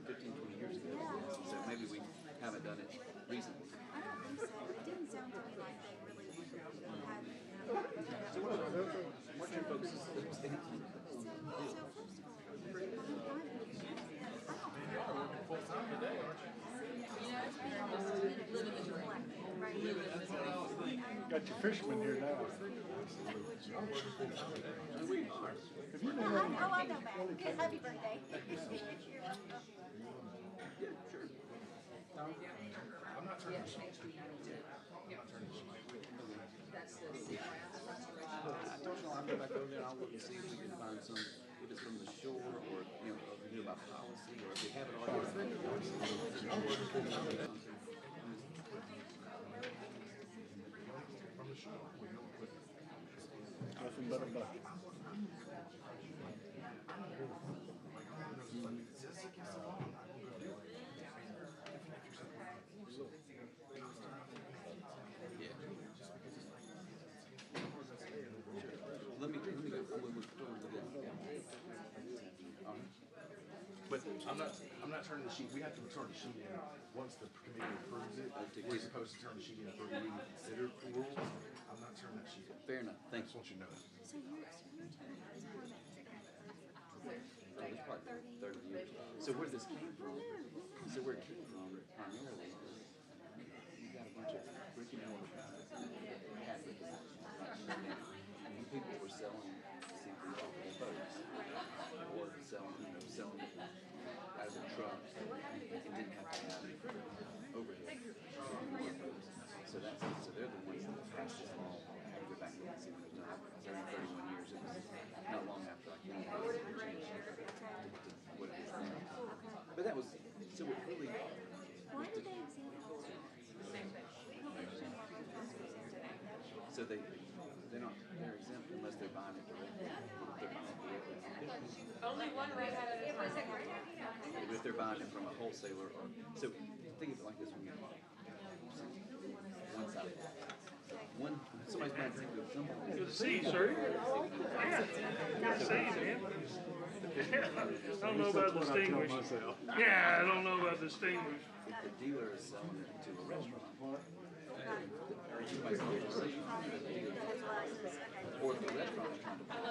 15, 20 years ago. So maybe we haven't done it recently. I don't think so. It didn't sound to me like they really had. So what's your focus? So first of all, Working full time today, aren't you? Got your fisherman here now. Oh, I know that. Happy birthday. Yeah, sure. I'm not turning the sheet. I'm not turning the sheet. That's the Seagrass Restoration I told you I'll go back over there and I'll look and see if we can find some, if it's from the shore or, you know, if we do about policy or if they have it already. From the shore. We know what Nothing but a bucket. Let me go. I'm going to But I'm not turning the sheet. We have to return the sheet in once the committee approves it. We're supposed to turn the sheet in for you to consider the rules. I'm not turning that sheet in. Fair enough. I Thanks. just want you to know that. So your term is permanent. It's probably 30 years. So where this came from? So where it came from primarily, you got a bunch of brick and mortar Catholic and people were selling simply off of their boats or selling it out of their trucks and didn't have to have overhead. So they're the ones that passed this law. I have to go back and look and see what it was done. Because every 31 years, it was not long after I came here, it changed to what it is now. But that was, so it really... Why did they exempt those? So they're exempt unless they're buying it directly. Only one rate had it. But if they're buying it from a wholesaler or, so think of it like this, when you're one side. When somebody's buying something with somebody. Good to see you, sir. Yeah, good to see you, man. I don't know about distinguished. Yeah, I don't know about distinguished. If the dealer is selling it to a restaurant, or somebody's going to see, or if the restaurant is trying to buy it,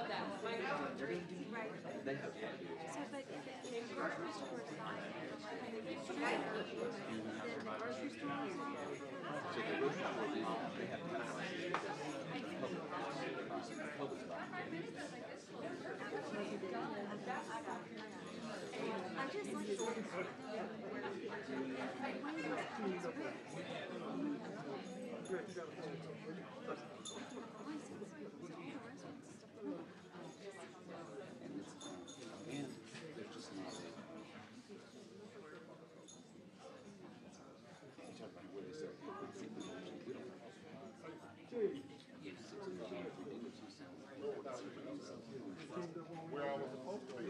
they have to do it. So, but if the grocery store is buying it from like a distributor, then the grocery store is So the restaurant will do that. They have to have a license. Public buying it. I just like the And there's just not a... You talk about where they sell it. We don't have Where I was supposed to be.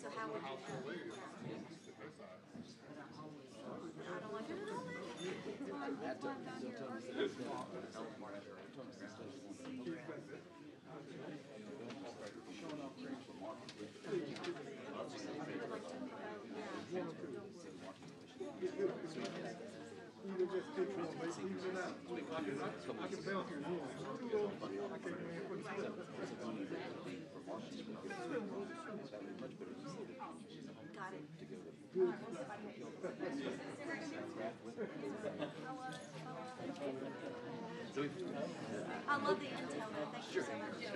So how would you do it? I don't want to do it all You can just pick one, but even out. I can bounce your room. I can't even put it together. Got it. I love the intel, man. Thank you so much. Yeah,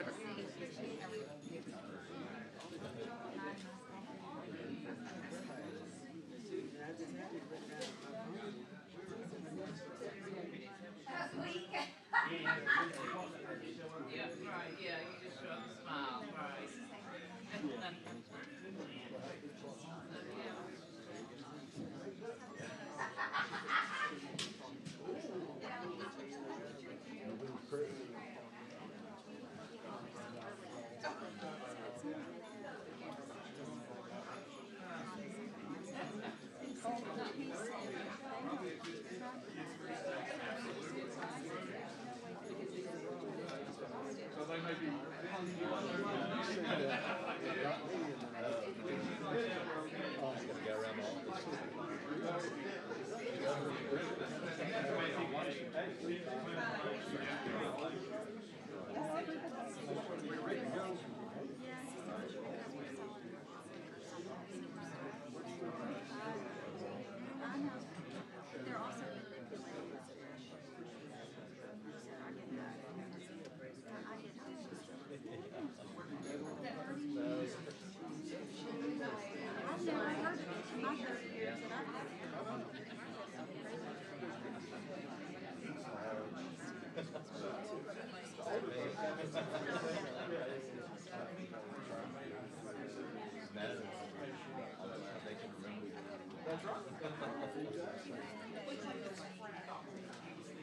right, yeah, you just show up and smile, right.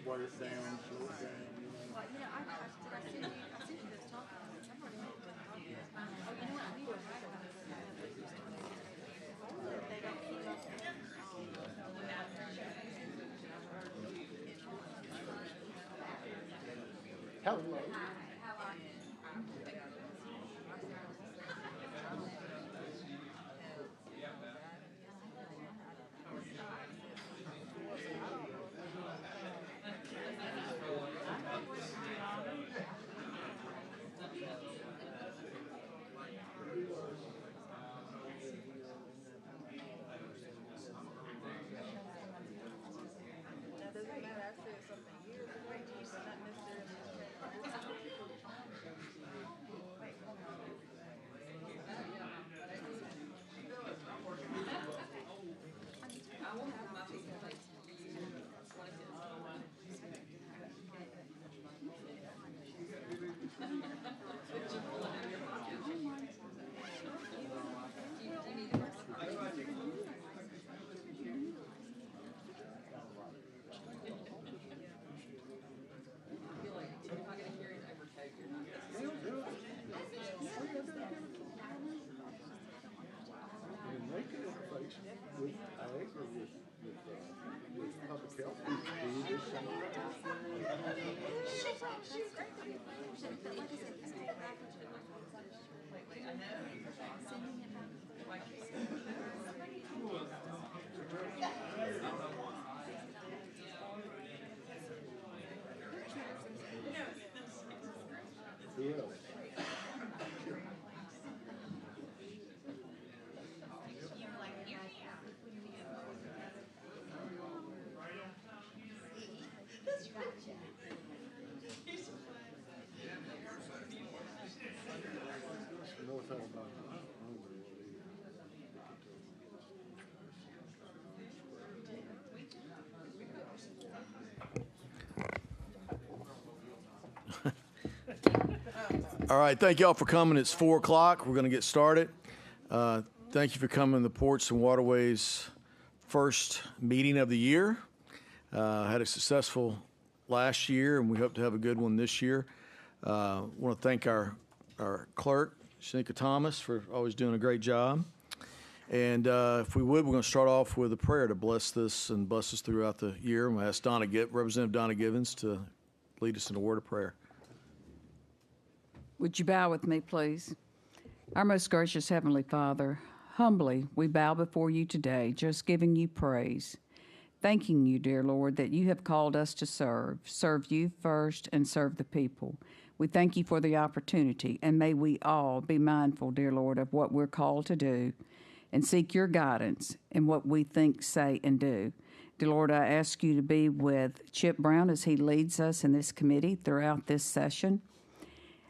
Water it down, slow it down. Well, you know, I sent you this talk. I've already made one copy. Oh, you know what? I need to write one. They don't keep up. Hello. With ag or with public health, we do some. Who else? North Alabama. All right, thank y'all for coming. It's 4 o'clock. We're going to get started. Thank you for coming to the Ports and Waterways first meeting of the year. Had a successful last year, and we hope to have a good one this year. I want to thank our clerk, Shanika Thomas, for always doing a great job. And if we would, we're going to start off with a prayer to bless this and bless us throughout the year. I'm going to ask Representative Donna Givens to lead us in a word of prayer. Would you bow with me, please? Our most gracious Heavenly Father, humbly we bow before you today, just giving you praise. Thanking you, dear Lord, that you have called us to serve you first and serve the people. We thank you for the opportunity, and may we all be mindful, dear Lord, of what we're called to do and seek your guidance in what we think, say, and do. Dear Lord, I ask you to be with Chip Brown as he leads us in this committee throughout this session,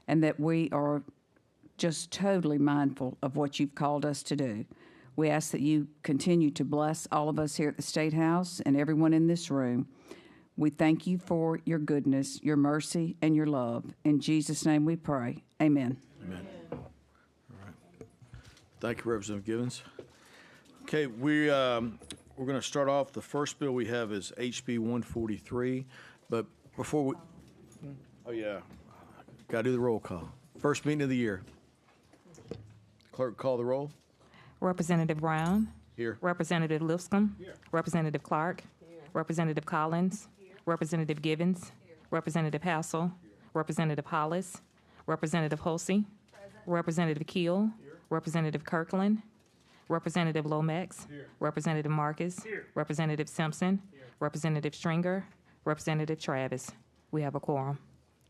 and that we are just totally mindful of what you've called us to do. We ask that you continue to bless all of us here at the State House and everyone in this room. We thank you for your goodness, your mercy, and your love. In Jesus' name we pray. Amen. Amen. All right. Thank you, Representative Givens. Okay, we're going to start off. The first bill we have is HB 143. But before we... Oh, yeah. Got to do the roll call. First meeting of the year. Clerk, call the roll. Representative Brown. Here. Representative Lipscomb. Here. Representative Clark. Here. Representative Collins. Here. Representative Givens. Here. Representative Hassel. Here. Representative Hollis. Representative Hulsey. Representative Keel. Here. Representative Kirkland. Representative Lomax. Here. Representative Marcus. Here. Representative Simpson. Here. Representative Stringer. Representative Travis. We have a quorum.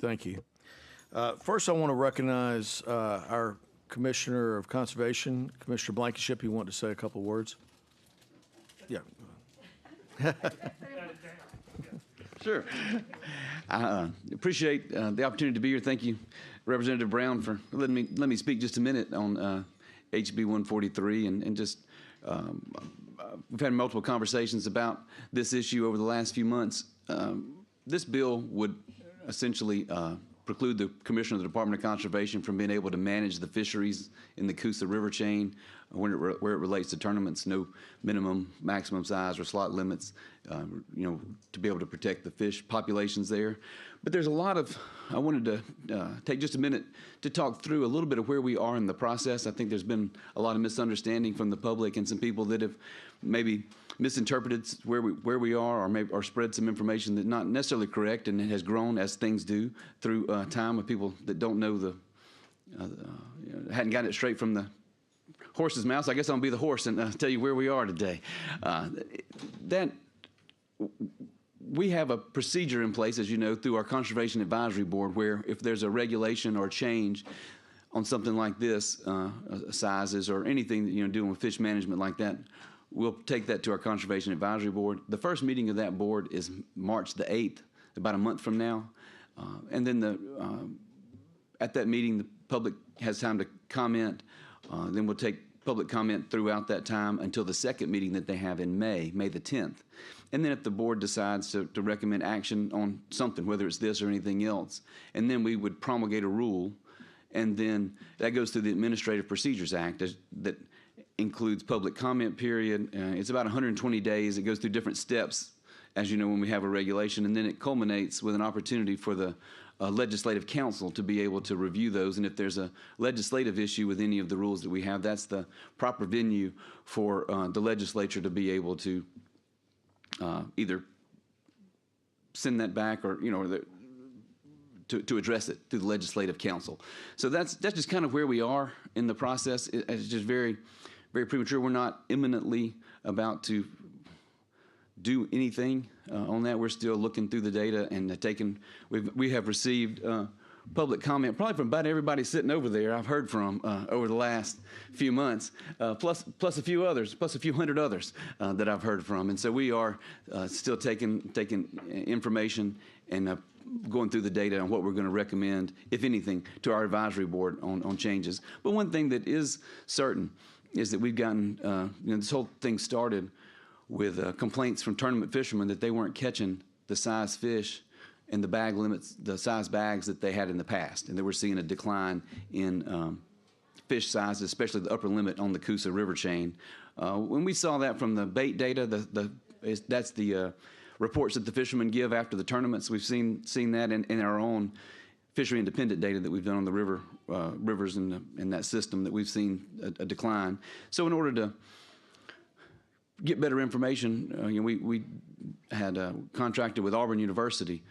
Thank you. First, I want to recognize our Commissioner of Conservation, Commissioner Blankenship. You want to say a couple words? Yeah. Sure. I appreciate the opportunity to be here. Thank you, Representative Brown, for letting me speak just a minute on HB 143 and just we've had multiple conversations about this issue over the last few months. This bill would essentially preclude the Commissioner of the Department of Conservation from being able to manage the fisheries in the Coosa River chain where it relates to tournaments, no minimum, maximum size or slot limits, to be able to protect the fish populations there. But there's a lot of, I wanted to take just a minute to talk through a little bit of where we are in the process. I think there's been a lot of misunderstanding from the public and some people that have maybe misinterpreted where we are, or spread some information that's not necessarily correct, and it has grown as things do through time with people that don't know hadn't gotten it straight from the horse's mouth. So I guess I'll be the horse and tell you where we are today. We have a procedure in place, as you know, through our Conservation Advisory Board, where if there's a regulation or a change on something like this, sizes or anything dealing with fish management like that, we'll take that to our Conservation Advisory Board. The first meeting of that board is March the 8th, about a month from now. And then at that meeting, the public has time to comment. Then we'll take public comment throughout that time until the second meeting that they have in May the 10th. And then if the board decides to recommend action on something, whether it's this or anything else, and then we would promulgate a rule, and then that goes through the Administrative Procedures Act that includes public comment period. It's about 120 days. It goes through different steps, as you know, when we have a regulation, and then it culminates with an opportunity for the Legislative Council to be able to review those. And if there's a legislative issue with any of the rules that we have, that's the proper venue for the legislature to be able to either send that back or, to address it through the Legislative Council. So that's just kind of where we are in the process. It's just very, very premature. We're not imminently about to do anything on that. We're still looking through the data and we have received public comment probably from about everybody sitting over there I've heard from over the last few months, plus a few hundred others that I've heard from. And so we are still taking information and going through the data on what we're going to recommend, if anything, to our advisory board on changes. But one thing that is certain is that we've gotten, this whole thing started with complaints from tournament fishermen that they weren't catching the size fish and the bag limits, the size bags that they had in the past. And they were seeing a decline in fish sizes, especially the upper limit on the Coosa River chain. When we saw that from the bait data, that's the reports that the fishermen give after the tournaments. We've seen that in our own fishery independent data that we've done on the rivers in that system, that we've seen a decline. So in order to get better information, we had contracted with Auburn University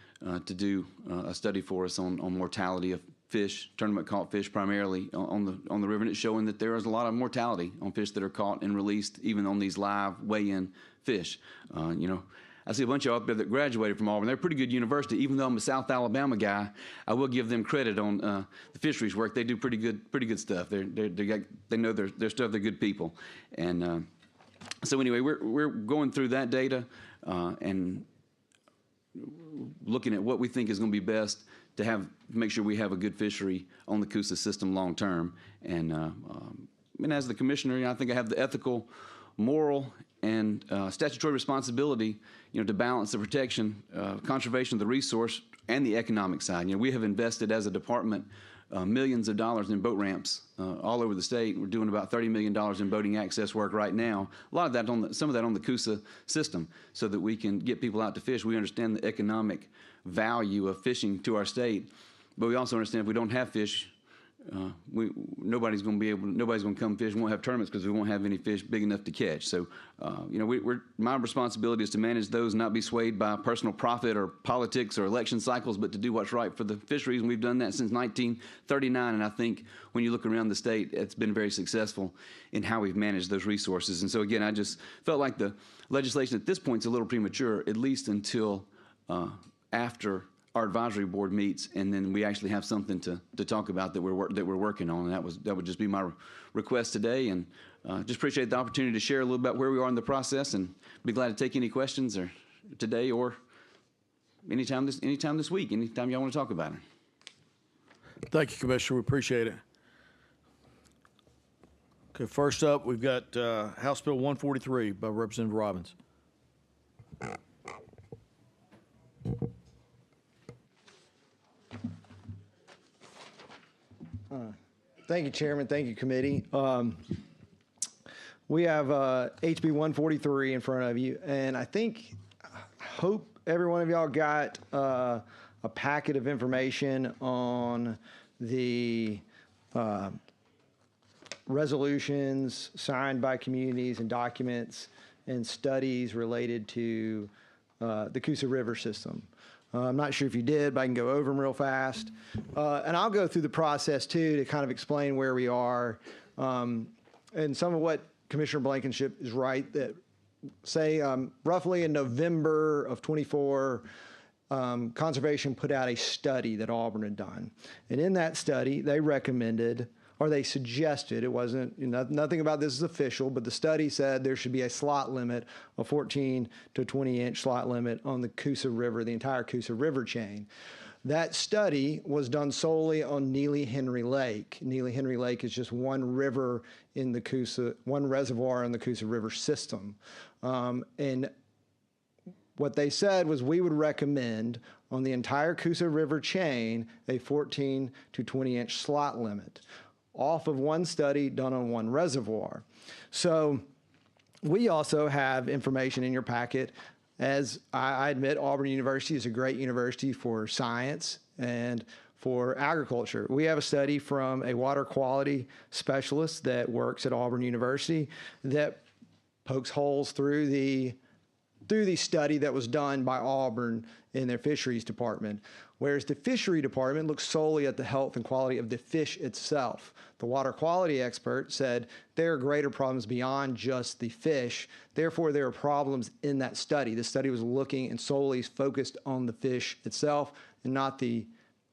to do a study for us on mortality of fish, tournament caught fish primarily on the river, and it's showing that there is a lot of mortality on fish that are caught and released, even on these live weigh-in fish. I see a bunch of y'all up there that graduated from Auburn. They're a pretty good university. Even though I'm a South Alabama guy, I will give them credit on the fisheries work. They do pretty good stuff. They know their stuff. They're good people, and so anyway, we're going through that data and looking at what we think is going to be best to make sure we have a good fishery on the Coosa system long term. And as the commissioner, I think I have the ethical, moral, and statutory responsibility, to balance the protection, conservation of the resource and the economic side. We have invested as a department millions of dollars in boat ramps all over the state. We're doing about $30 million in boating access work right now. A lot of that some of that on the Coosa system, so that we can get people out to fish. We understand the economic value of fishing to our state, but we also understand if we don't have fish, nobody's going to come fish. We won't have tournaments because we won't have any fish big enough to catch. So, my responsibility is to manage those, not be swayed by personal profit or politics or election cycles, but to do what's right for the fisheries. And we've done that since 1939. And I think when you look around the state, it's been very successful in how we've managed those resources. And so, again, I just felt like the legislation at this point is a little premature, at least until after our advisory board meets, and then we actually have something to talk about that we're working on. And that would just be my request today. And just appreciate the opportunity to share a little about where we are in the process, and be glad to take any questions or today or anytime this week, anytime y'all want to talk about it. Thank you, Commissioner. We appreciate it. Okay, first up, we've got House Bill 143 by Representative Robbins. Thank you, Chairman. Thank you, committee. We have HB 143 in front of you, and I hope every one of y'all got a packet of information on the resolutions signed by communities and documents and studies related to the Coosa River system. I'm not sure if you did, but I can go over them real fast. And I'll go through the process, too, to kind of explain where we are. And some of what Commissioner Blankenship is right, that say roughly in November of 24, Conservation put out a study that Auburn had done. And in that study, they recommended, or they suggested, it wasn't, nothing about this is official, but the study said there should be a slot limit, a 14 to 20-inch slot limit on the Coosa River, the entire Coosa River chain. That study was done solely on Neely-Henry Lake. Neely-Henry Lake is just one river in the Coosa, one reservoir in the Coosa River system. And what they said was we would recommend on the entire Coosa River chain a 14 to 20-inch slot limit off of one study done on one reservoir. So we also have information in your packet. As I admit, Auburn University is a great university for science and for agriculture. We have a study from a water quality specialist that works at Auburn University that pokes holes through the study that was done by Auburn in their fisheries department, whereas the fishery department looks solely at the health and quality of the fish itself. The water quality expert said there are greater problems beyond just the fish. Therefore, there are problems in that study. The study was looking and solely focused on the fish itself and not the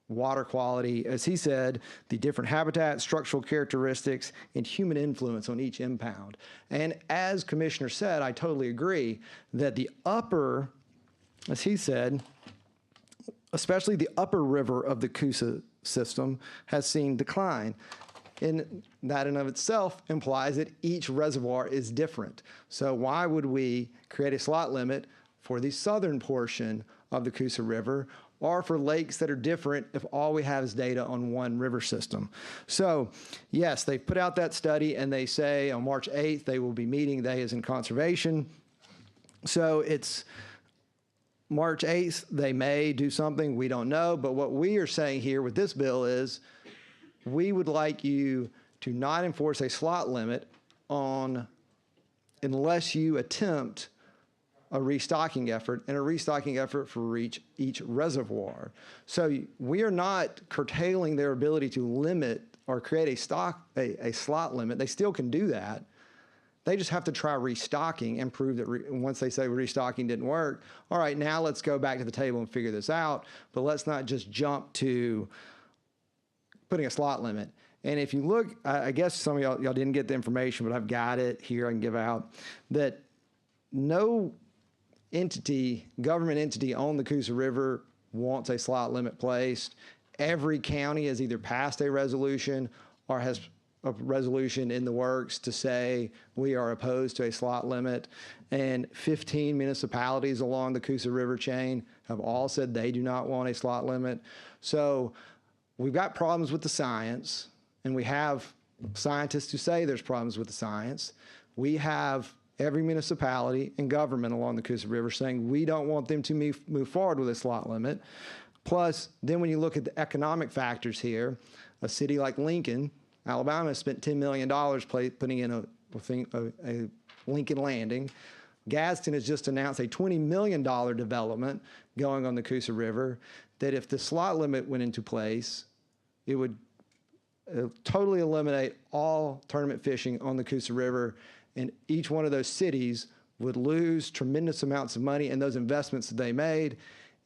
water quality, as he said, the different habitat, structural characteristics, and human influence on each impound. And as Commissioner said, I totally agree that the upper, as he said, especially the upper river of the Coosa system has seen decline. And that in of itself implies that each reservoir is different. So why would we create a slot limit for the southern portion of the Coosa River or for lakes that are different if all we have is data on one river system? So yes, they put out that study and they say on March 8th they will be meeting, they as in conservation. So it's March 8th, they may do something, we don't know. But what we are saying here with this bill is we would like you to not enforce a slot limit on unless you attempt a restocking effort and a restocking effort for each reservoir. So we are not curtailing their ability to limit or create a slot limit. They still can do that. They just have to try restocking and prove that once they say restocking didn't work, all right, now let's go back to the table and figure this out, but let's not just jump to putting a slot limit. And if you look, I guess some of y'all didn't get the information, but I've got it here I can give out, that no government entity on the Coosa River wants a slot limit placed. Every county has either passed a resolution or has a resolution in the works to say we are opposed to a slot limit. And 15 municipalities along the Coosa River chain have all said they do not want a slot limit. So we've got problems with the science, and we have scientists who say there's problems with the science. We have every municipality and government along the Coosa River saying we don't want them to move forward with a slot limit. Plus, then when you look at the economic factors here, a city like Lincoln, Alabama spent $10 million putting in a Lincoln Landing. Gadsden has just announced a $20 million development going on the Coosa River, that if the slot limit went into place, it would totally eliminate all tournament fishing on the Coosa River, and each one of those cities would lose tremendous amounts of money and those investments that they made.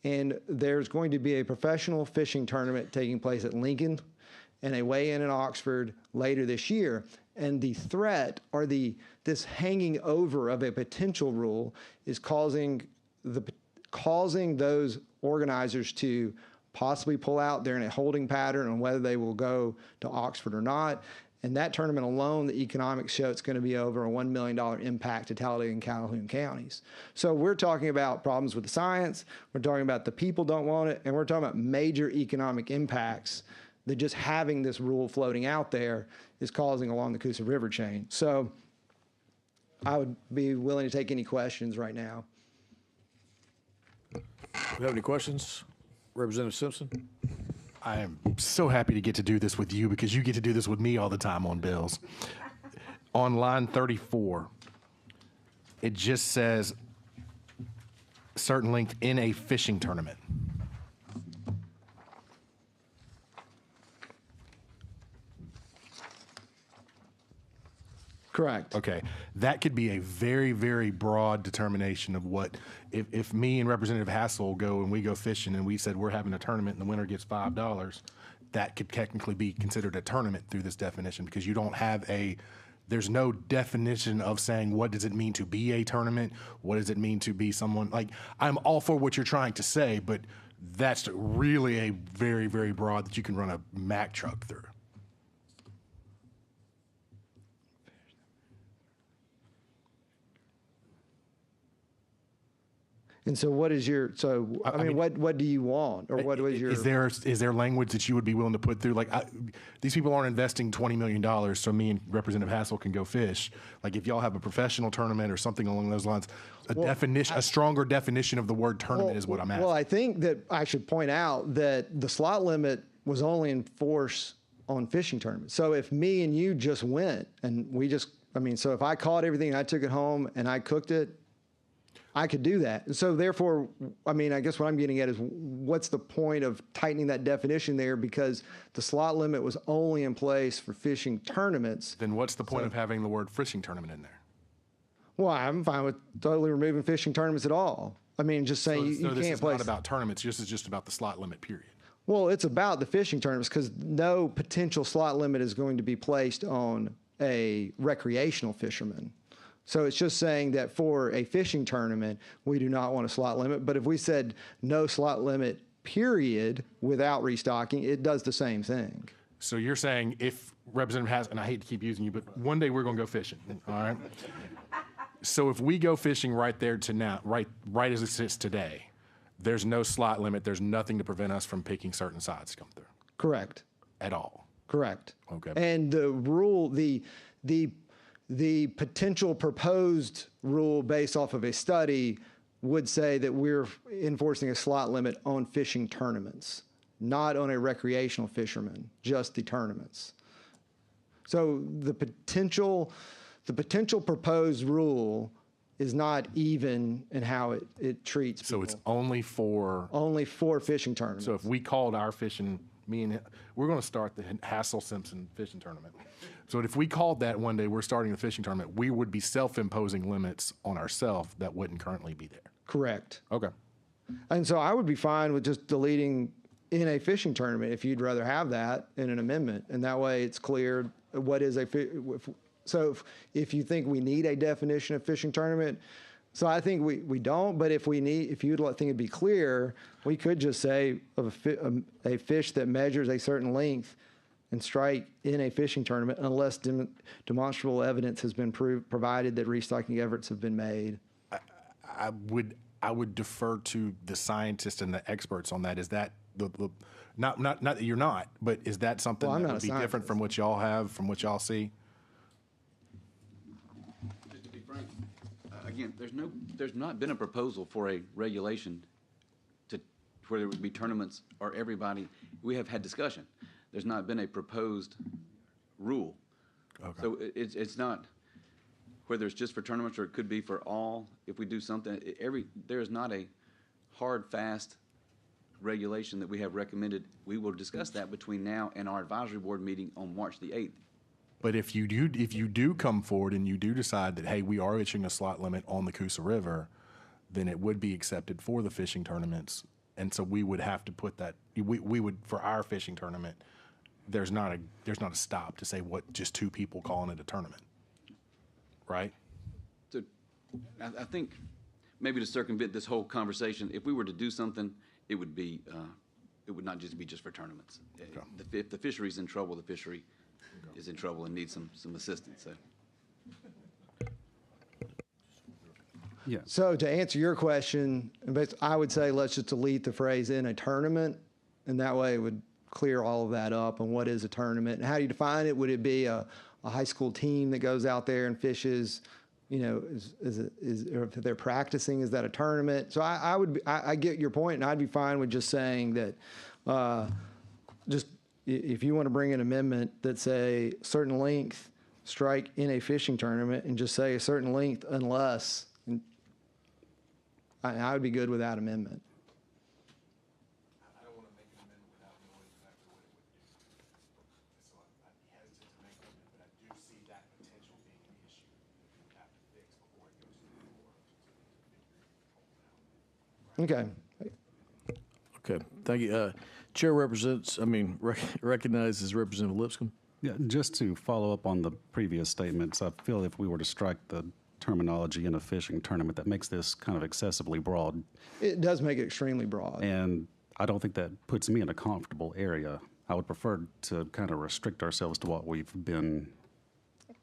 And there's going to be a professional fishing tournament taking place at Lincoln and a weigh-in in Oxford later this year. And the threat or this hanging over of a potential rule is causing those organizers to possibly pull out. They're in a holding pattern on whether they will go to Oxford or not. And that tournament alone, the economics show it's going to be over a $1 million impact to Talladega and Calhoun counties. So we're talking about problems with the science, we're talking about the people don't want it, and we're talking about major economic impacts that just having this rule floating out there is causing along the Coosa River chain. So I would be willing to take any questions right now. Do you have any questions? Representative Simpson? I am so happy to get to do this with you because you get to do this with me all the time on bills. On line 34, it just says certain length in a fishing tournament. Correct. Okay. That could be a very, very broad determination of what, if me and Representative Hassel go and we go fishing and we said we're having a tournament and the winner gets $5, that could technically be considered a tournament through this definition because you don't have there's no definition of saying what does it mean to be a tournament? What does it mean to be someone? Like, I'm all for what you're trying to say, but that's really a very, very broad that you can run a Mack truck through. And so what is your, I mean, what do you want? Or what was your? Is there language that you would be willing to put through? Like, these people aren't investing $20 million so me and Representative Hassel can go fish. Like, if y'all have a professional tournament or something along those lines, a stronger definition of the word tournament is what I'm asking. Well, I think that I should point out that the slot limit was only in force on fishing tournaments. So if me and you just went and so if I caught everything and I took it home and I cooked it, I could do that. And so therefore, I guess what I'm getting at is what's the point of tightening that definition there because the slot limit was only in place for fishing tournaments. Then what's the point of having the word fishing tournament in there? Well, I'm fine with totally removing fishing tournaments at all. Just saying you can't this is place. not about tournaments. This is just about the slot limit, period. Well, it's about the fishing tournaments because no potential slot limit is going to be placed on a recreational fisherman. So it's just saying that for a fishing tournament, we do not want a slot limit. But if we said no slot limit, period, without restocking, it does the same thing. So you're saying if Representative has, and I hate to keep using you, but one day we're going to go fishing, all right? So if we go fishing right there to now, right as it sits today, there's no slot limit. There's nothing to prevent us from picking certain sides to come through. Correct. At all. Correct. Okay. And the rule, the potential proposed rule based off of a study would say that we're enforcing a slot limit on fishing tournaments, not on a recreational fisherman, just the tournaments. So the potential proposed rule is not even in how it treats people. So it's only for fishing tournaments. So if we called our fishing, we're going to start the Hassel-Simpson fishing tournament. So if we called that one day, we're starting the fishing tournament, we would be self-imposing limits on ourselves that wouldn't currently be there. Correct. Okay. And so I would be fine with just deleting in a fishing tournament if you'd rather have that in an amendment. And that way it's clear what is if you think we need a definition of fishing tournament, so I think we don't, but if you'd think it'd be clear, we could just say of a fish that measures a certain length and strike in a fishing tournament unless demonstrable evidence has been provided that restocking efforts have been made. I would defer to the scientists and the experts on that. Is that not that you're not, but is that something that would be different from what y'all have, from what y'all see? Just to be frank, again, there's not been a proposal for a regulation to where there would be tournaments or everybody. We have had discussion. There's not been a proposed rule. Okay. So it's not whether it's just for tournaments or it could be for all. If we do something, there is not a hard, fast regulation that we have recommended. We will discuss that between now and our advisory board meeting on March the 8th. But if you do come forward and you do decide that, hey, we are issuing a slot limit on the Coosa River, then it would be accepted for the fishing tournaments And so we would have to put that, we would, for our fishing tournament, there's not a stop to say what, just 2 people calling it a tournament, right? So I think maybe to circumvent this whole conversation, if we were to do something, it would be, it would not just be just for tournaments. If the fishery's in trouble, the fishery is in trouble and needs some assistance, so. Yeah. So to answer your question, I would say let's just delete the phrase "in a tournament," and that way it would clear all of that up on what is a tournament and how do you define it. Would it be a high school team that goes out there and fishes? You know, or if they're practicing, is that a tournament? So I get your point, and I'd be fine with just saying that. Just if you want to bring an amendment that say certain length, strike in a fishing tournament, and just say a certain length unless. I would be good with that amendment. I don't want to make an amendment without knowing exactly what it would do. So I'd be hesitant to make an amendment, but I do see that potential being an issue that we have to fix before it goes to the floor. Okay, thank you. Chair recognizes Representative Lipscomb. Yeah, just to follow up on the previous statements, I feel if we were to strike the terminology in a fishing tournament, that makes this kind of excessively broad. It does make it extremely broad. And I don't think that puts me in a comfortable area. I would prefer to kind of restrict ourselves to what we've been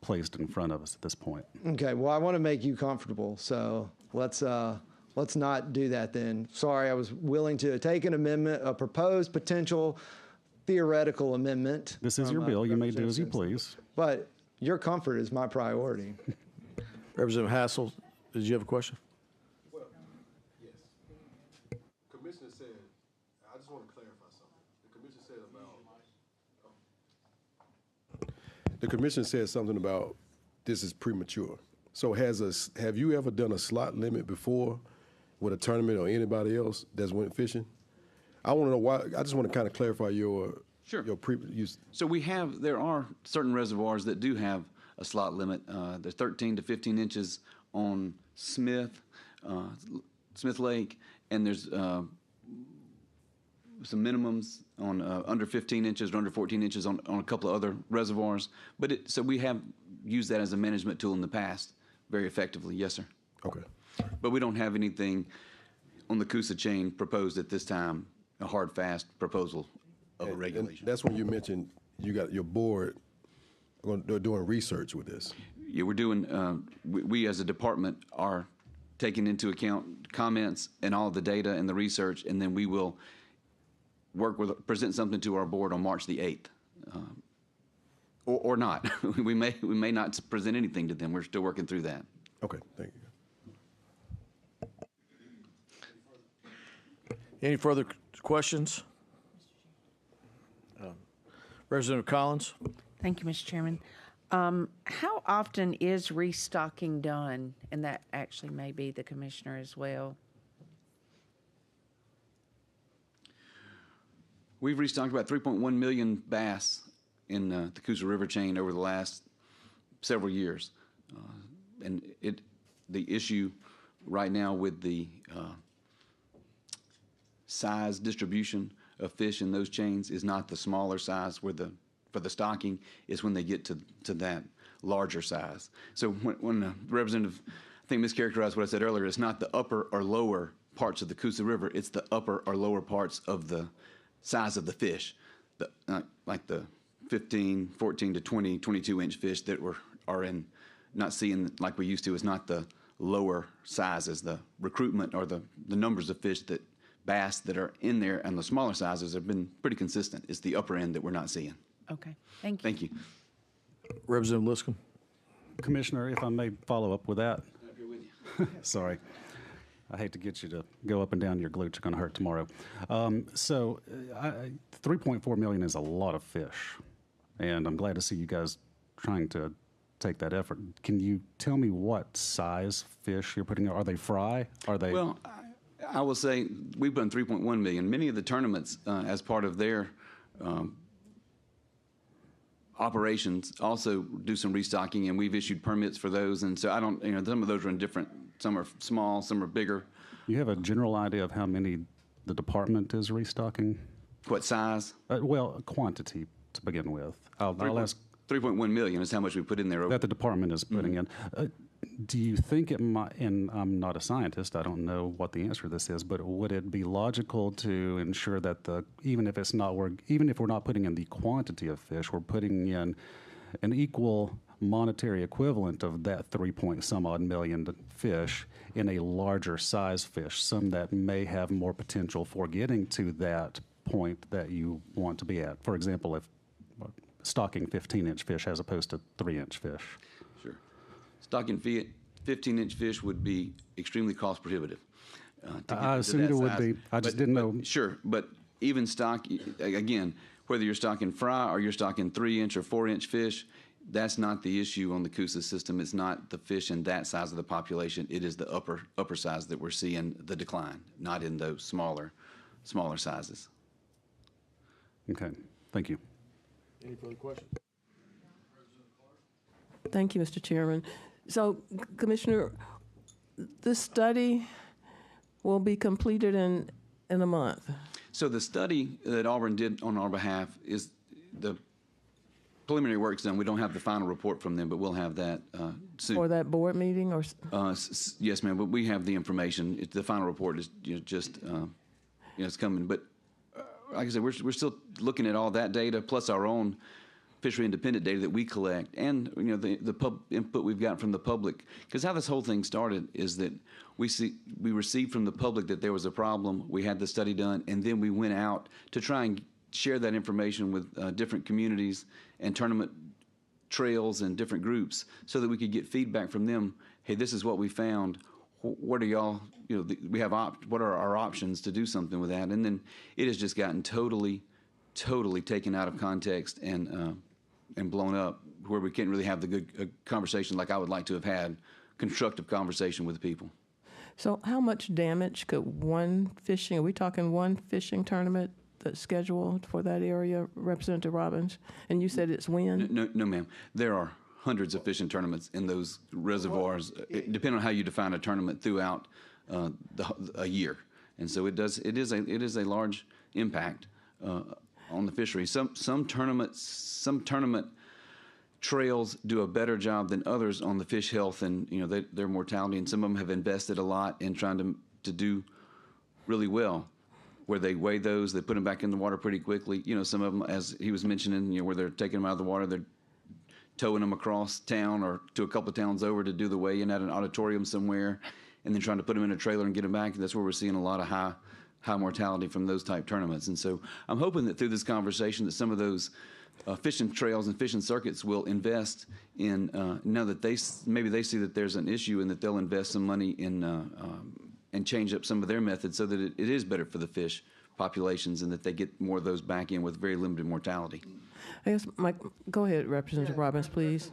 placed in front of us at this point. Okay, well, I want to make you comfortable, so let's not do that then. Sorry, I was willing to take an amendment, a proposed potential theoretical amendment. This is your bill. You may do as you please. But your comfort is my priority. Representative Hassel, did you have a question? Well, yes. Commissioner said, I just want to clarify something. The commissioner said something about this is premature. So have you ever done a slot limit before with a tournament or anybody else that's went fishing? I want to know why. I just want to kind of clarify your Sure. your previous. So there are certain reservoirs that do have a slot limit. There's 13 to 15 inches on Smith Lake, and there's some minimums on under 15 inches or under 14 inches on a couple of other reservoirs. So we have used that as a management tool in the past very effectively. Yes, sir. Okay. But we don't have anything on the Coosa chain proposed at this time, a hard, fast proposal of a regulation. And that's when you mentioned you got your board doing research with this. Yeah, we're doing, we as a department are taking into account comments and all the data and the research, and then we will present something to our board on March the 8th. Or not. we may not present anything to them. We're still working through that. Okay, thank you. Any further questions? Representative Collins? Thank you, Mr. Chairman. How often is restocking done? And that actually may be the commissioner as well. We've restocked about 3.1 million bass in the Coosa River chain over the last several years. And the issue right now with the size distribution of fish in those chains is not the smaller size for the stocking, is when they get to that larger size. So when the representative, I think, mischaracterized what I said earlier, it's not the upper or lower parts of the Coosa River, it's the upper or lower parts of the size of the fish, like the 15, 14 to 20, 22-inch fish that are in, not seeing like we used to, is not the lower sizes. The recruitment or the numbers of fish bass that are in there, and the smaller sizes have been pretty consistent. It's the upper end that we're not seeing. Okay, thank you. Thank you. Representative Lipscomb? Commissioner, if I may follow up with that. Sorry. I hate to get you to go up and down your glutes. You're going to hurt tomorrow. 3.4 million is a lot of fish, and I'm glad to see you guys trying to take that effort. Can you tell me what size fish you're putting? Are they fry? Are they? Well, I will say we've done 3.1 million. Many of the tournaments, as part of their operations, also do some restocking, and we've issued permits for those. And so some of those are in different. Some are small, some are bigger. You have a general idea of how many the department is restocking? What size? Well, quantity to begin with. I'll ask 3.1 million is how much we put in there. that the department is putting in. Do you think it might, and I'm not a scientist, I don't know what the answer to this is, but would it be logical to ensure that even if we're not putting in the quantity of fish, we're putting in an equal monetary equivalent of that 3-point-some odd million fish in a larger size fish, some that may have more potential for getting to that point that you want to be at? For example, if stocking 15-inch fish as opposed to 3-inch fish. Sure. Stocking 15-inch fish would be extremely cost prohibitive. I assumed it would be. I just didn't know. Sure, but even stock, again, whether you're stocking fry or you're stocking 3-inch or 4-inch fish, that's not the issue on the Coosa system. It's not the fish in that size of the population. It is the upper size that we're seeing the decline, not in those smaller sizes. Okay, thank you. Any further questions? Thank you, Mr. Chairman. So, Commissioner, this study will be completed in a month. So the study that Auburn did on our behalf is the preliminary work's done. We don't have the final report from them, but we'll have that soon. For that board meeting, or? Yes, ma'am. But we have the information. The final report is it's coming. But like I said, we're still looking at all that data plus our own fishery independent data that we collect, and the input we've got from the public. Because how this whole thing started is that we received from the public that there was a problem. We had the study done, and then we went out to try and share that information with different communities and tournament trails and different groups, so that we could get feedback from them. Hey, this is what we found. What are y'all? What are our options to do something with that? And then it has just gotten totally taken out of context and blown up, where we can't really have the good conversation like I would like to have had, constructive conversation with people. So how much damage could are we talking one fishing tournament that's scheduled for that area, Representative Robbins? And you said it's when? No, ma'am. There are hundreds of fishing tournaments in those reservoirs, depending on how you define a tournament throughout a year. And so it is a large impact on the fishery. Some tournament trails do a better job than others on the fish health and their mortality, and some of them have invested a lot in trying to do really well, where they weigh those, they put them back in the water pretty quickly. Some of them, as he was mentioning, where they're taking them out of the water, they're towing them across town or to a couple of towns over to do the weigh-in at an auditorium somewhere, and then trying to put them in a trailer and get them back. That's where we're seeing a lot of high mortality from those type tournaments. And so I'm hoping that through this conversation that some of those fishing trails and fishing circuits will invest in, now that maybe they see that there's an issue, and that they'll invest some money in and change up some of their methods so that it is better for the fish populations, and that they get more of those back in with very limited mortality. I guess, Mike, go ahead, Representative Robbins, please.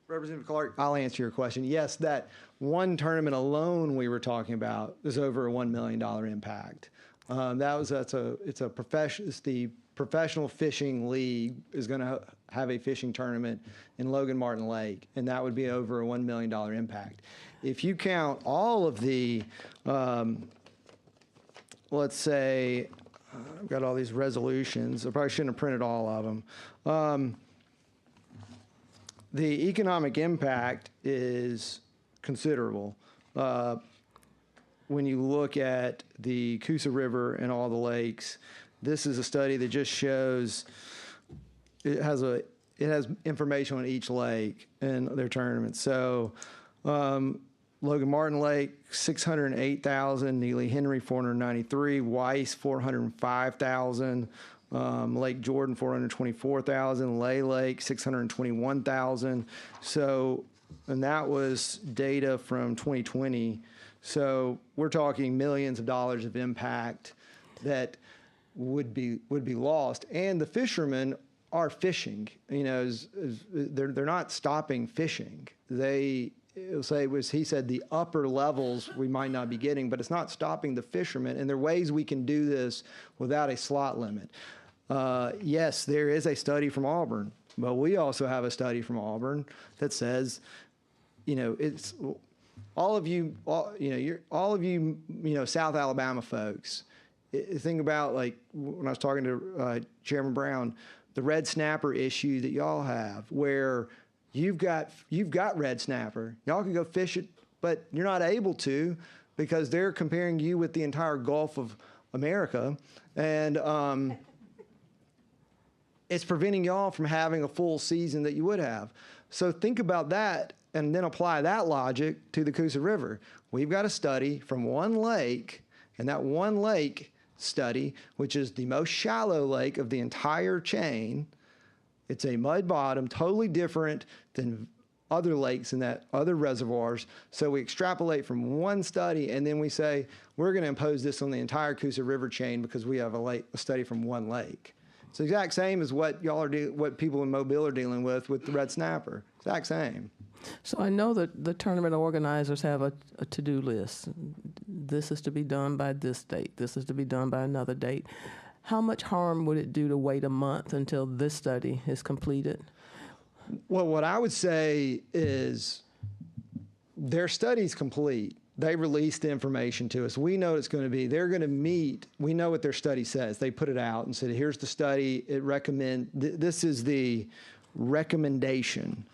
Representative Clark, I'll answer your question. Yes, that one tournament alone we were talking about is over a $1 million impact. It's the Professional Fishing League is going to have a fishing tournament in Logan Martin Lake, and that would be over a $1 million impact. If you count all of the, let's say, I've got all these resolutions. I probably shouldn't have printed all of them. The economic impact is considerable. When you look at the Coosa River and all the lakes, this is a study that just shows it has information on each lake and their tournaments. So Logan Martin Lake, 608,000, Neely Henry, 493, Weiss, 405,000, Lake Jordan, 424,000, Lay Lake, 621,000. So, and that was data from 2020. So we're talking millions of dollars of impact that would be lost, and the fishermen are fishing. They're not stopping fishing. He said the upper levels we might not be getting, but it's not stopping the fishermen. And there are ways we can do this without a slot limit. Yes, there is a study from Auburn, but we also have a study from Auburn that says, it's all of you South Alabama folks. think about, like, when I was talking to Chairman Brown, the red snapper issue that y'all have, where you've got red snapper. Y'all can go fish it, but you're not able to because they're comparing you with the entire Gulf of America. And it's preventing y'all from having a full season that you would have. So think about that and then apply that logic to the Coosa River. We've got a study from one lake, and that one lake study, which is the most shallow lake of the entire chain, it's a mud bottom, totally different than other lakes in that other reservoirs. So we extrapolate from one study, and then we say, we're going to impose this on the entire Coosa River chain because we have a study from one lake. It's the exact same as what what people in Mobile are dealing with the red snapper. Exact same. So I know that the tournament organizers have a to-do list. This is to be done by this date. This is to be done by another date. How much harm would it do to wait a month until this study is completed? Well, what I would say is their study's complete. They released the information to us. We know it's going to be. They're going to meet. We know what their study says. They put it out and said, here's the study. This is the recommendation.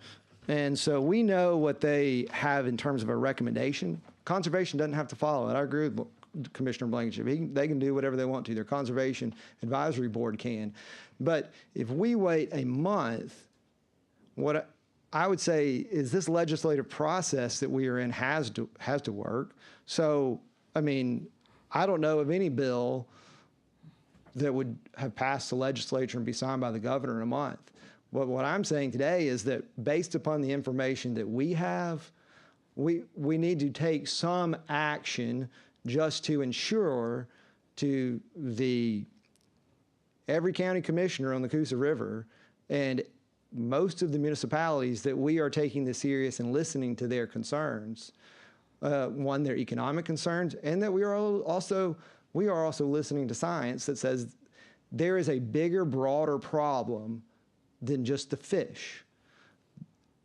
And so we know what they have in terms of a recommendation. Conservation doesn't have to follow it. I agree with Commissioner Blankenship. They can do whatever they want to. Their Conservation Advisory Board can. But if we wait a month, what I would say is this legislative process that we are in has to work. So, I mean, I don't know of any bill that would have passed the legislature and be signed by the governor in a month. But what I'm saying today is that based upon the information that we have, we need to take some action just to ensure to every county commissioner on the Coosa River and most of the municipalities that we are taking this serious and listening to their concerns, one, their economic concerns, and that we are also listening to science that says there is a bigger, broader problem than just the fish.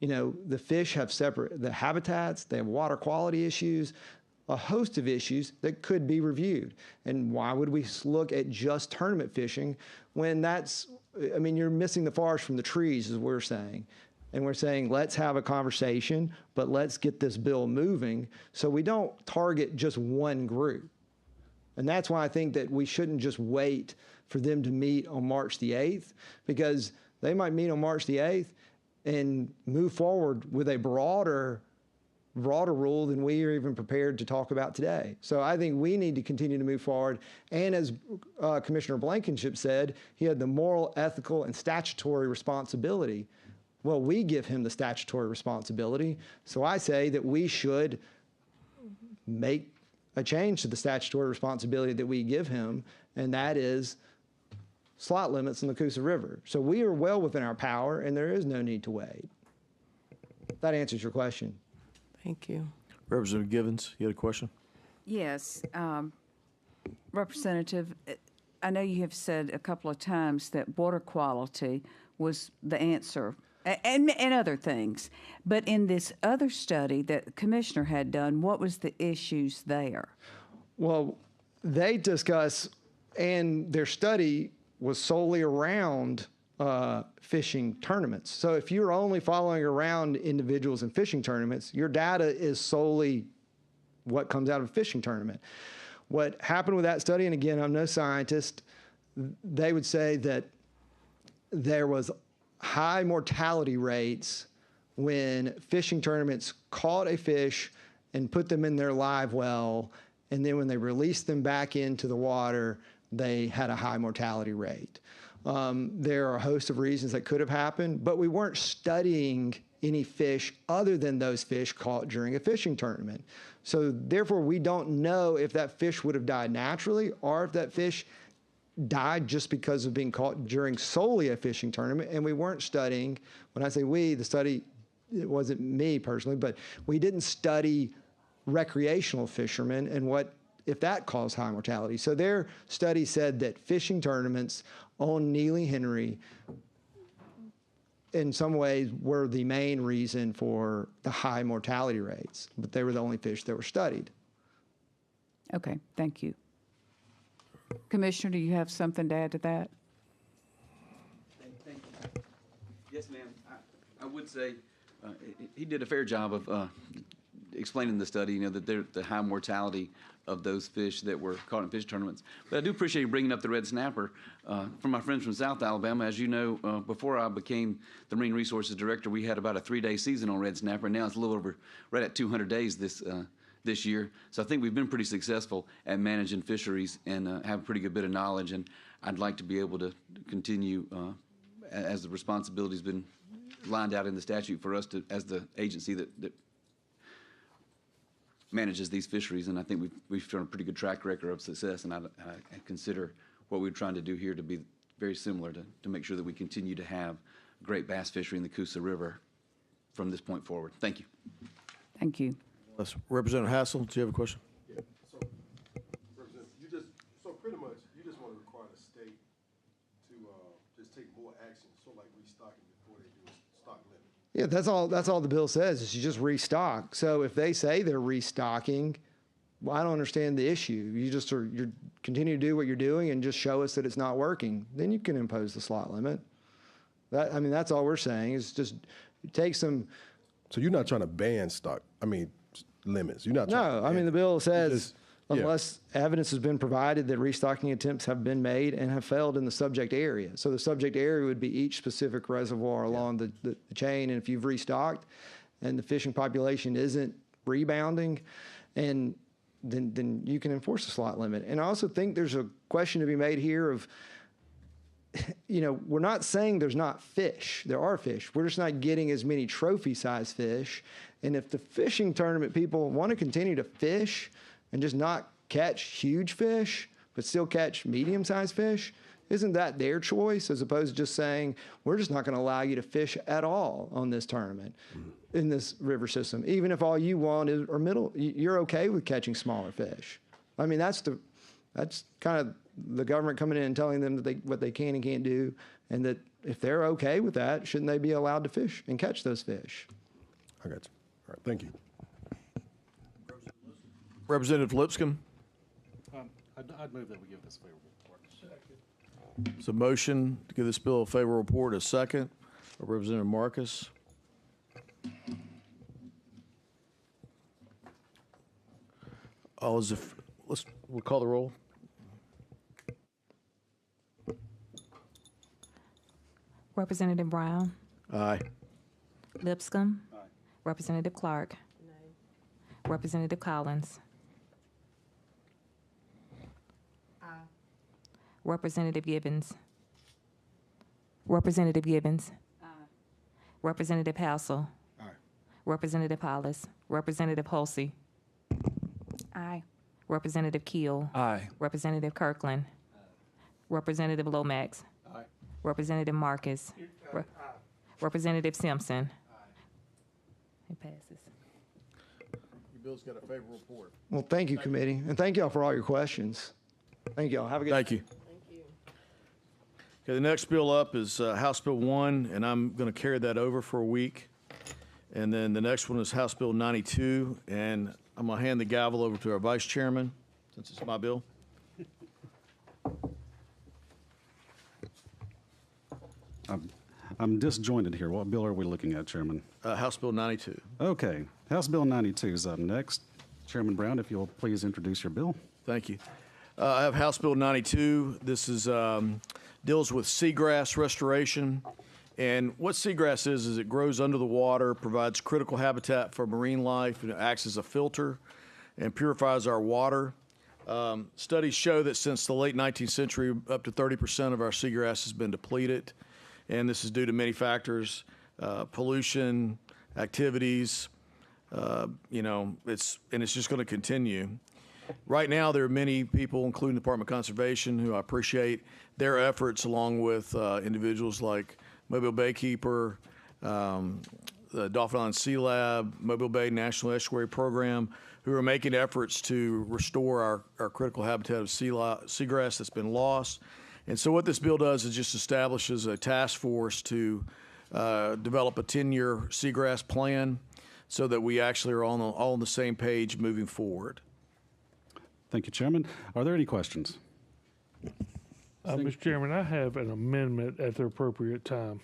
You know, the fish have the habitats, they have water quality issues, a host of issues that could be reviewed. And why would we look at just tournament fishing when you're missing the forest from the trees, as we're saying. And we're saying, let's have a conversation, but let's get this bill moving so we don't target just one group. And that's why I think that we shouldn't just wait for them to meet on March the 8th, because they might meet on March the 8th and move forward with a broader rule than we are even prepared to talk about today. So I think we need to continue to move forward. And as Commissioner Blankenship said, he had the moral, ethical, and statutory responsibility. Well, we give him the statutory responsibility. So I say that we should make a change to the statutory responsibility that we give him, and that is slot limits in the Coosa River. So we are well within our power, and there is no need to wait. That answers your question. Thank you. Representative Givens, you had a question? Yes. Representative, I know you have said a couple of times that water quality was the answer and other things. But in this other study that the commissioner had done, what was the issues there? Well, they discuss, and their study was solely around fishing tournaments. So if you're only following around individuals in fishing tournaments, your data is solely what comes out of a fishing tournament. What happened with that study, and again, I'm no scientist, they would say that there was high mortality rates when fishing tournaments caught a fish and put them in their live well, and then when they released them back into the water, they had a high mortality rate. There are a host of reasons that could have happened, but we weren't studying any fish other than those fish caught during a fishing tournament. So therefore, we don't know if that fish would have died naturally or if that fish died just because of being caught during solely a fishing tournament. And we weren't studying, when I say we, the study, it wasn't me personally, but we didn't study recreational fishermen and what if that caused high mortality. So their study said that fishing tournaments on Neely Henry in some ways were the main reason for the high mortality rates, but they were the only fish that were studied. Okay, thank you. Commissioner, do you have something to add to that? Thank you. Yes, ma'am. I would say he did a fair job of explaining the study, that the high mortality of those fish that were caught in fish tournaments. But I do appreciate you bringing up the red snapper. From my friends from South Alabama, as you know, before I became the Marine Resources Director, we had about a 3-day season on red snapper, and now it's a little over, right at 200 days this year. So I think we've been pretty successful at managing fisheries and have a pretty good bit of knowledge, and I'd like to be able to continue as the responsibility's been lined out in the statute for us to, as the agency that manages these fisheries, and I think we've shown a pretty good track record of success, and I consider what we're trying to do here to be very similar to make sure that we continue to have great bass fishery in the Coosa River from this point forward. Thank you. Thank you. Representative Hassel, do you have a question? Yeah, so, Representative, pretty much, you just want to require the state to just take more action, so like restocking before they do a stock limit. Yeah, that's all the bill says is you just restock. So if they say they're restocking, well, I don't understand the issue. You continue to do what you're doing and just show us that it's not working. Then you can impose the slot limit. That's all we're saying is just take some. So you're not trying to ban limits. You're not. No, the bill says unless evidence has been provided that restocking attempts have been made and have failed in the subject area. So the subject area would be each specific reservoir along the chain. And if you've restocked and the fishing population isn't rebounding, and then you can enforce the slot limit. And I also think there's a question to be made here of, we're not saying there's not fish. There are fish. We're just not getting as many trophy-sized fish. And if the fishing tournament people want to continue to fish and just not catch huge fish, but still catch medium-sized fish, isn't that their choice as opposed to just saying, we're just not going to allow you to fish at all on this tournament in this river system, even if all you want is, or you're okay with catching smaller fish. That's kind of the government coming in and telling them that what they can and can't do, and that if they're okay with that, shouldn't they be allowed to fish and catch those fish? I got you. All right, thank you. Representative Lipscomb. I'd move that we give this favorable report. It's a motion to give this bill a favorable report. A second. Representative Marcus. We'll call the roll. Representative Brown. Aye. Lipscomb. Aye. Representative Clark. Nay. Representative Collins. Aye. Representative Givens. Representative Givens. Aye. Representative Hassel. Aye. Representative Hollis. Representative Hulsey. Aye. Representative Keel. Aye. Representative Kirkland. Representative Lomax. Aye. Representative Marcus. Representative Simpson. It passes. Your bill's got a favorable report. Well, thank you, committee, and thank y'all for all your questions. Thank y'all. Have a good Thank you. Okay, the next bill up is House Bill 1, and I'm going to carry that over for a week. And then the next one is House Bill 92, and I'm going to hand the gavel over to our Vice Chairman, since it's my bill. I'm disjointed here. What bill are we looking at, Chairman? House Bill 92. Okay, House Bill 92 is up next. Chairman Brown, if you'll please introduce your bill. Thank you. I have House Bill 92. This is deals with seagrass restoration. And what seagrass is it grows under the water, provides critical habitat for marine life, and it acts as a filter and purifies our water. Studies show that since the late 19th century, up to 30% of our seagrass has been depleted. And this is due to many factors, pollution, activities, it's just going to continue. Right now, there are many people, including the Department of Conservation, who I appreciate their efforts, along with individuals like Mobile Baykeeper, the Dauphin Island Sea Lab, Mobile Bay National Estuary Program, who are making efforts to restore our critical habitat of seagrass that's been lost. And so what this bill does is just establishes a task force to develop a 10-year seagrass plan so that we actually are all on the same page moving forward. Thank you, Chairman. Are there any questions? Mr. Chairman, I have an amendment at the appropriate time.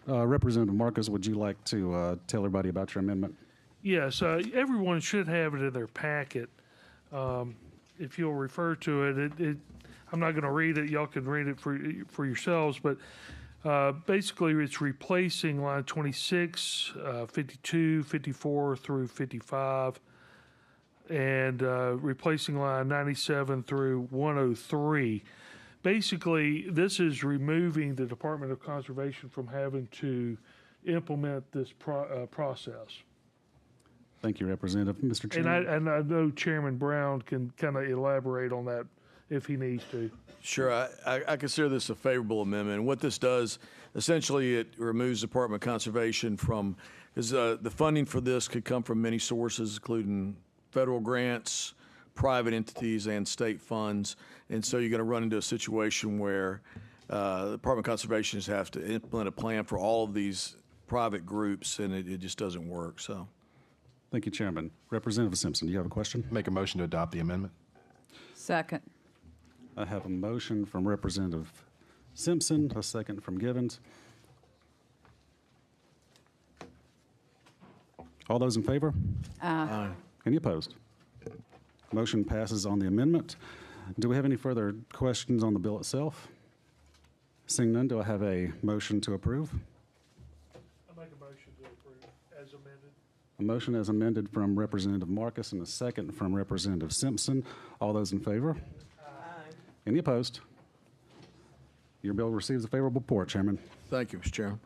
Representative Marcus, would you like to tell everybody about your amendment? Yes, everyone should have it in their packet. If you'll refer to it, I'm not going to read it. Y'all can read it for yourselves, but basically it's replacing line 26, 52, 54 through 55, and replacing line 97 through 103. Basically, this is removing the Department of Conservation from having to implement this process. Thank you, Representative. Mr. Chairman. And I know Chairman Brown can kind of elaborate on that if he needs to. Sure, I consider this a favorable amendment. And what this does, essentially, it removes Department of Conservation from, because the funding for this could come from many sources, including federal grants, private entities, and state funds. And so you're going to run into a situation where the Department of Conservation has to implement a plan for all of these private groups, and it just doesn't work. So, thank you, Chairman. Representative Simpson, do you have a question? Make a motion to adopt the amendment. Second. I have a motion from Representative Simpson, a second from Givens. All those in favor? Aye. Any opposed? Motion passes on the amendment. Do we have any further questions on the bill itself? Seeing none, do I have a motion to approve? I make a motion to approve as amended. A motion as amended from Representative Marcus and a second from Representative Simpson. All those in favor? Any opposed? Your bill receives a favorable report, Chairman. thank you, Mr. Chairman.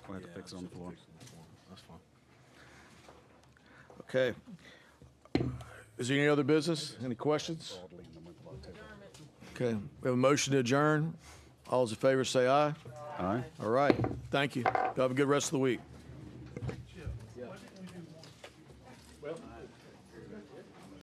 We'll have to fix it on the floor. That's fine. Okay. Is there any other business? Any questions? Okay. We have a motion to adjourn. All those in favor say aye. Aye. All right. Thank you. Have a good rest of the week.